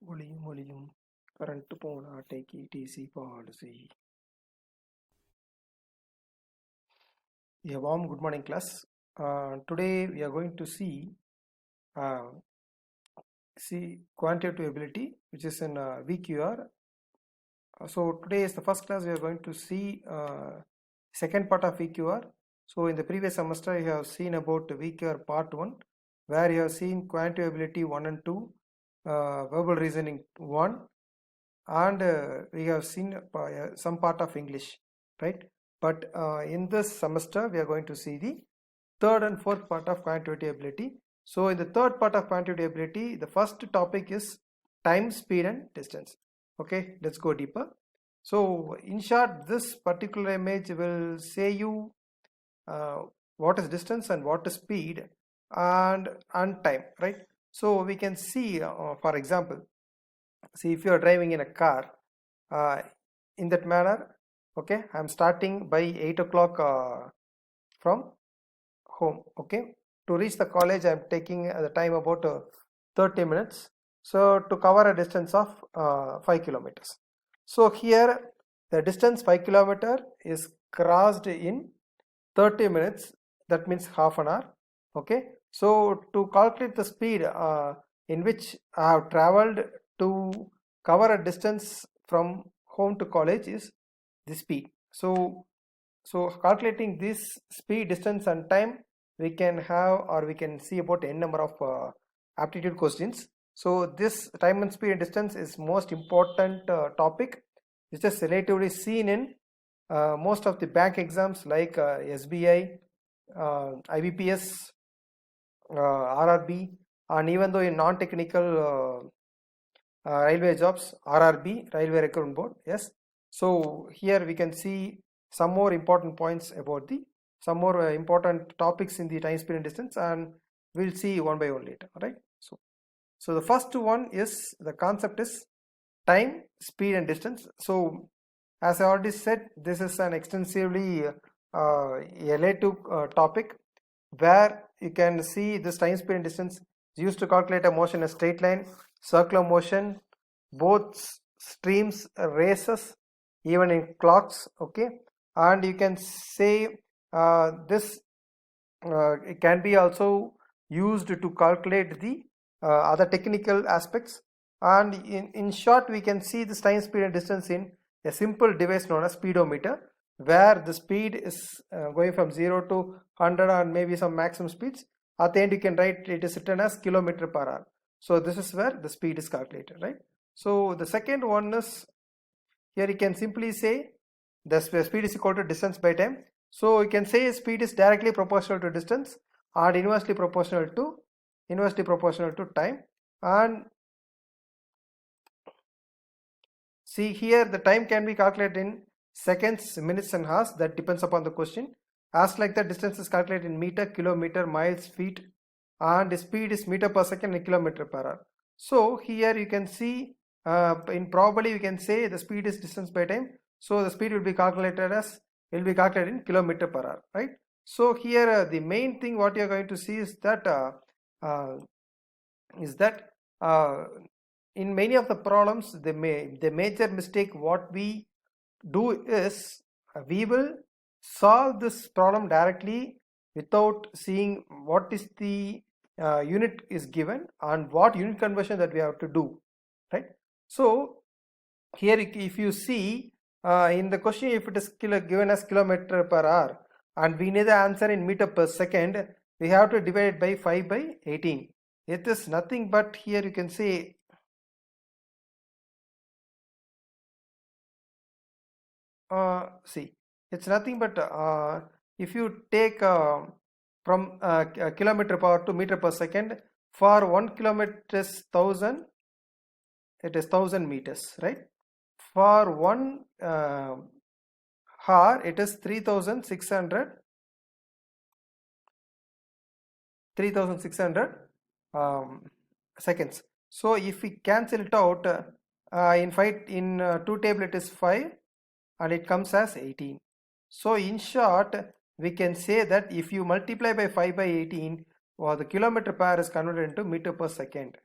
ஒளியும் கரண்ட் போன அட்டைக்கு DC policy. A warm good morning class. Today we are going to see quantitative ability, which is in VQAR. So today is the first class. We are going to see second part of VQAR. So in the previous semester you have seen about VQAR part 1, where you have seen quantitative ability 1 and 2, verbal reasoning 1, and we have seen some part of English, right? But in this semester we are going to see the third and fourth part of quantitative ability. So in the third part of quantitative ability, the first topic is time, speed and distance. Okay, let's go deeper. So in short, this particular image will say you what is distance and what is speed and time, right? So we can see for example, see if you are driving in a car in that manner. Okay, I'm starting by 8 o'clock from home. Okay, to reach the college I'm taking the time about 30 minutes, so to cover a distance of 5 kilometers. So here the distance 5 kilometer is crossed in 30 minutes, that means half an hour. Okay, so to calculate the speed in which I have traveled to cover a distance from home to college is the speed. So calculating this speed, distance and time, we can have, or we can see about n number of aptitude questions. So this time and speed and distance is most important topic, which is relatively seen in most of the bank exams like SBI, IBPS, RRB, and even though in non-technical railway jobs, RRB, Railway Recruitment Board. Yes, so here we can see some more important points about the some more important topics in the time, speed and distance, and we'll see one by one later. All right, so the first one is, the concept is time, speed and distance. So as I already said, this is an extensively relative topic, where you can see this time, speed and distance is used to calculate a motion in a straight line, circular motion, both streams, races, even in clocks. Okay, and you can say this it can be also used to calculate the other technical aspects. And in short, we can see this time, speed and distance in a simple device known as speedometer, where the speed is going from 0 to 100 and maybe some maximum speeds. At the end you can write it is written as kilometer per hour. So this is where the speed is calculated, right? So the second one is, here you can simply say the speed is equal to distance by time. So you can say speed is directly proportional to distance and inversely proportional to time. And see here, the time can be calculated in seconds, minutes and hours, that depends upon the question. As like the distance is calculated in meter, kilometer, miles, feet, and the speed is meter per second and kilometer per hour. So here you can see in probably we can say the speed is distance by time, so the speed will be calculated in kilometer per hour, right? So here the main thing what you are going to see is that in many of the problems, the major mistake what we do is we will solve this problem directly without seeing what is the unit is given and what unit conversion that we have to do, right? So here if you see in the question, if it is given as kilometer per hour and we need the answer in meter per second, we have to divide it by 5 by 18. It is nothing but, here you can say see, it's nothing but if you take from kilometer per hour to meter per second, for 1 kilometer is 1000, it is 1000 meters, right? For 1 hour it is 3600 seconds. So if we cancel it out, in 2 table it is 5 and it comes as 18. So in short, we can say that if you multiply by 5 by 18, the kilometer per hour is converted into meter per second.